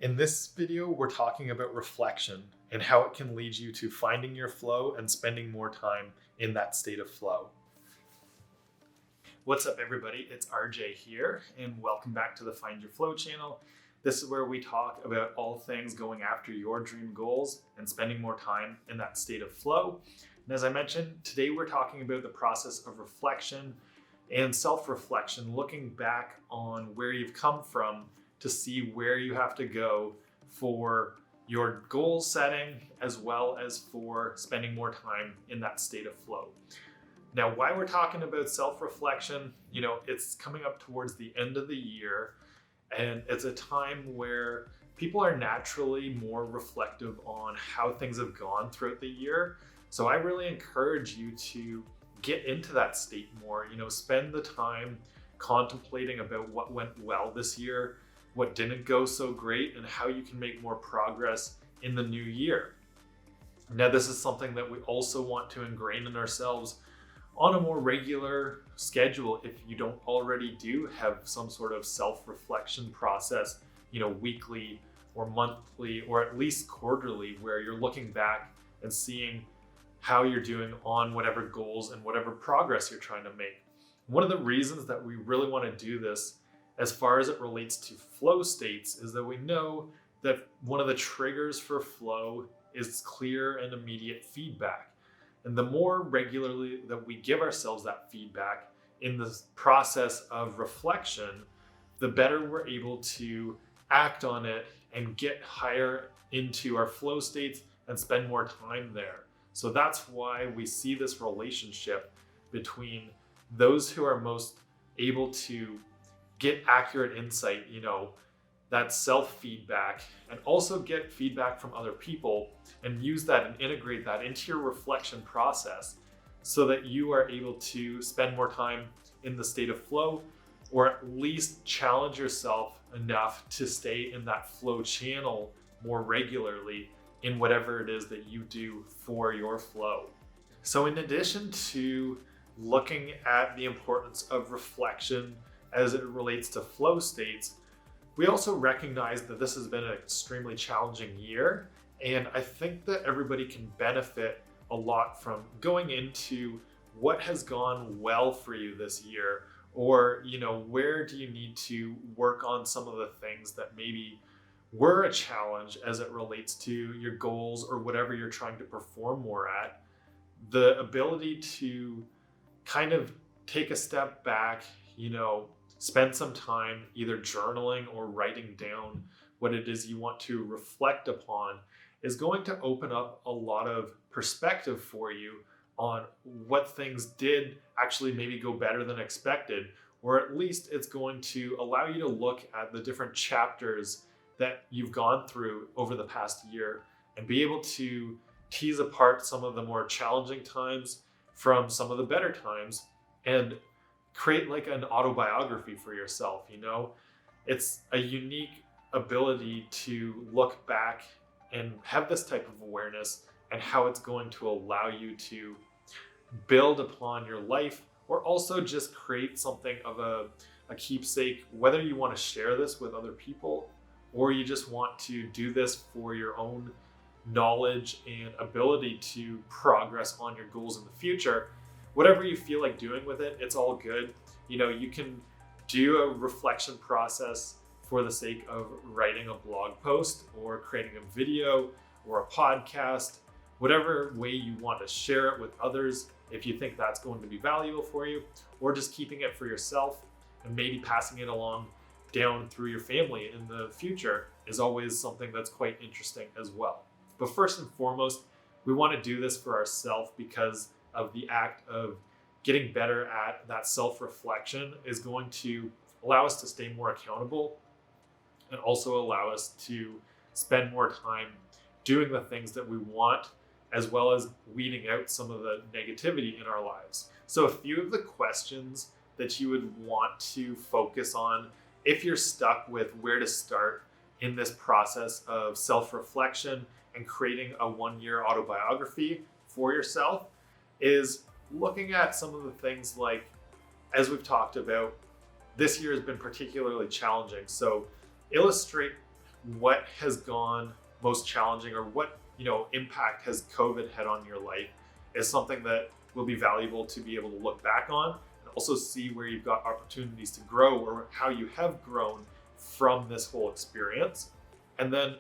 In this video, we're talking about reflection and how it can lead you to finding your flow and spending more time in that state of flow. What's up, everybody? It's RJ here, and welcome back to the Find Your Flow channel. This is where we talk about all things going after your dream goals and spending more time in that state of flow. And as I mentioned, today we're talking about the process of reflection and self-reflection, looking back on where you've come from to see where you have to go for your goal setting, as well as for spending more time in that state of flow. Now, why we're talking about self-reflection, it's coming up towards the end of the year, and it's a time where people are naturally more reflective on how things have gone throughout the year. So I really encourage you to get into that state more, spend the time contemplating about what went well this year, what didn't go so great, and how you can make more progress in the new year. Now, this is something that we also want to ingrain in ourselves on a more regular schedule. If you don't already do have some sort of self-reflection process, weekly or monthly, or at least quarterly, where you're looking back and seeing how you're doing on whatever goals and whatever progress you're trying to make. One of the reasons that we really want to do this as far as it relates to flow states is that we know that one of the triggers for flow is clear and immediate feedback. And the more regularly that we give ourselves that feedback in the process of reflection, the better we're able to act on it and get higher into our flow states and spend more time there. So that's why we see this relationship between those who are most able to get accurate insight, that self-feedback, and also get feedback from other people and use that and integrate that into your reflection process so that you are able to spend more time in the state of flow, or at least challenge yourself enough to stay in that flow channel more regularly in whatever it is that you do for your flow. So in addition to looking at the importance of reflection as it relates to flow states, we also recognize that this has been an extremely challenging year. And I think that everybody can benefit a lot from going into what has gone well for you this year, or, where do you need to work on some of the things that maybe were a challenge as it relates to your goals or whatever you're trying to perform more at. The ability to kind of take a step back, spend some time either journaling or writing down what it is you want to reflect upon is going to open up a lot of perspective for you on what things did actually maybe go better than expected, or at least it's going to allow you to look at the different chapters that you've gone through over the past year and be able to tease apart some of the more challenging times from some of the better times and create like an autobiography for yourself. It's a unique ability to look back and have this type of awareness, and how it's going to allow you to build upon your life, or also just create something of a keepsake, whether you want to share this with other people or you just want to do this for your own knowledge and ability to progress on your goals in the future. Whatever you feel like doing with it, it's all good. You can do a reflection process for the sake of writing a blog post or creating a video or a podcast, whatever way you want to share it with others, if you think that's going to be valuable for you, or just keeping it for yourself and maybe passing it along down through your family in the future is always something that's quite interesting as well. But first and foremost, we want to do this for ourselves because of the act of getting better at that self-reflection is going to allow us to stay more accountable and also allow us to spend more time doing the things that we want, as well as weeding out some of the negativity in our lives. So a few of the questions that you would want to focus on if you're stuck with where to start in this process of self-reflection and creating a one-year autobiography for yourself is looking at some of the things like, as we've talked about, this year has been particularly challenging. So illustrate what has gone most challenging, or what impact has COVID had on your life, is something that will be valuable to be able to look back on and also see where you've got opportunities to grow or how you have grown from this whole experience. And then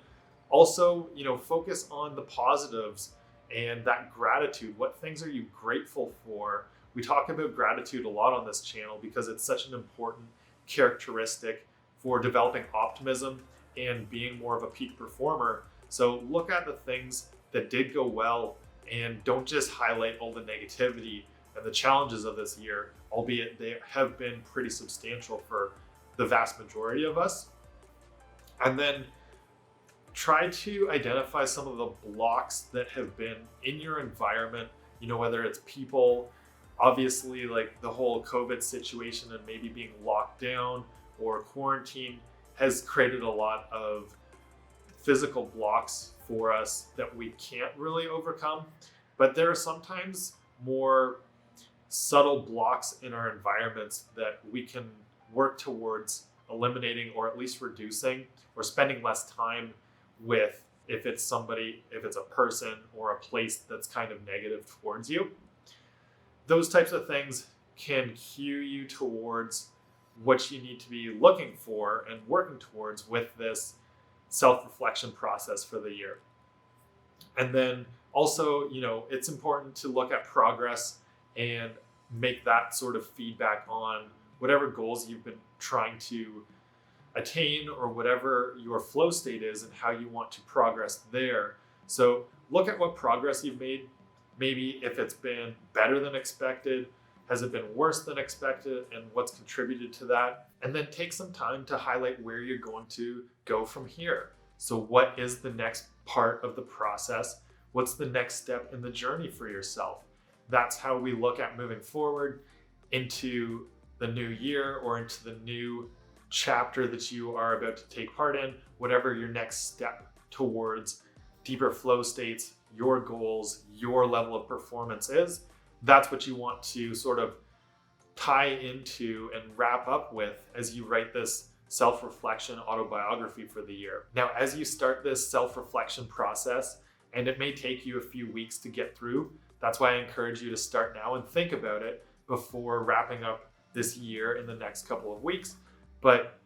also, focus on the positives and that gratitude. What things are you grateful for? We talk about gratitude a lot on this channel because it's such an important characteristic for developing optimism and being more of a peak performer. So look at the things that did go well and don't just highlight all the negativity and the challenges of this year, albeit they have been pretty substantial for the vast majority of us. And then try to identify some of the blocks that have been in your environment, whether it's people, obviously like the whole COVID situation and maybe being locked down or quarantined has created a lot of physical blocks for us that we can't really overcome. But there are sometimes more subtle blocks in our environments that we can work towards eliminating, or at least reducing, or spending less time with, if it's a person or a place that's kind of negative towards you. Those types of things can cue you towards what you need to be looking for and working towards with this self-reflection process for the year. And then also, it's important to look at progress and make that sort of feedback on whatever goals you've been trying to attain, or whatever your flow state is and how you want to progress there. So look at what progress you've made. Maybe if it's been better than expected, has it been worse than expected, and what's contributed to that? And then take some time to highlight where you're going to go from here. So what is the next part of the process? What's the next step in the journey for yourself? That's how we look at moving forward into the new year, or into the new chapter that you are about to take part in, whatever your next step towards deeper flow states, your goals, your level of performance is. That's what you want to sort of tie into and wrap up with as you write this self-reflection autobiography for the year. Now, as you start this self-reflection process, and it may take you a few weeks to get through, that's why I encourage you to start now and think about it before wrapping up this year in the next couple of weeks. But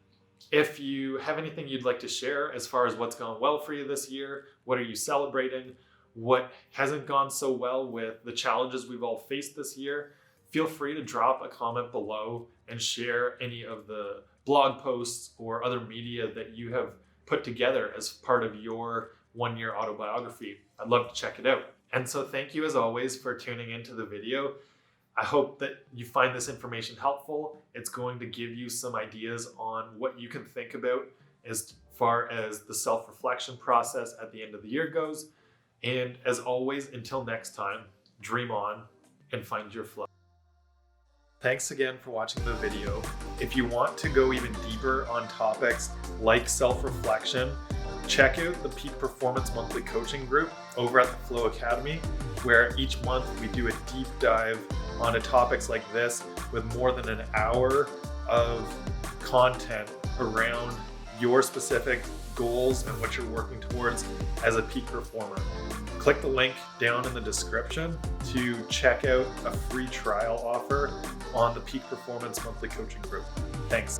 if you have anything you'd like to share as far as what's gone well for you this year, what are you celebrating, what hasn't gone so well with the challenges we've all faced this year, feel free to drop a comment below and share any of the blog posts or other media that you have put together as part of your one-year autobiography. I'd love to check it out. And so thank you as always for tuning into the video. I hope that you find this information helpful. It's going to give you some ideas on what you can think about as far as the self-reflection process at the end of the year goes. And as always, until next time, dream on and find your flow. Thanks again for watching the video. If you want to go even deeper on topics like self-reflection, check out the Peak Performance Monthly Coaching Group over at the Flow Academy, where each month we do a deep dive onto topics like this with more than an hour of content around your specific goals and what you're working towards as a peak performer. Click the link down in the description to check out a free trial offer on the Peak Performance Monthly Coaching Group. Thanks.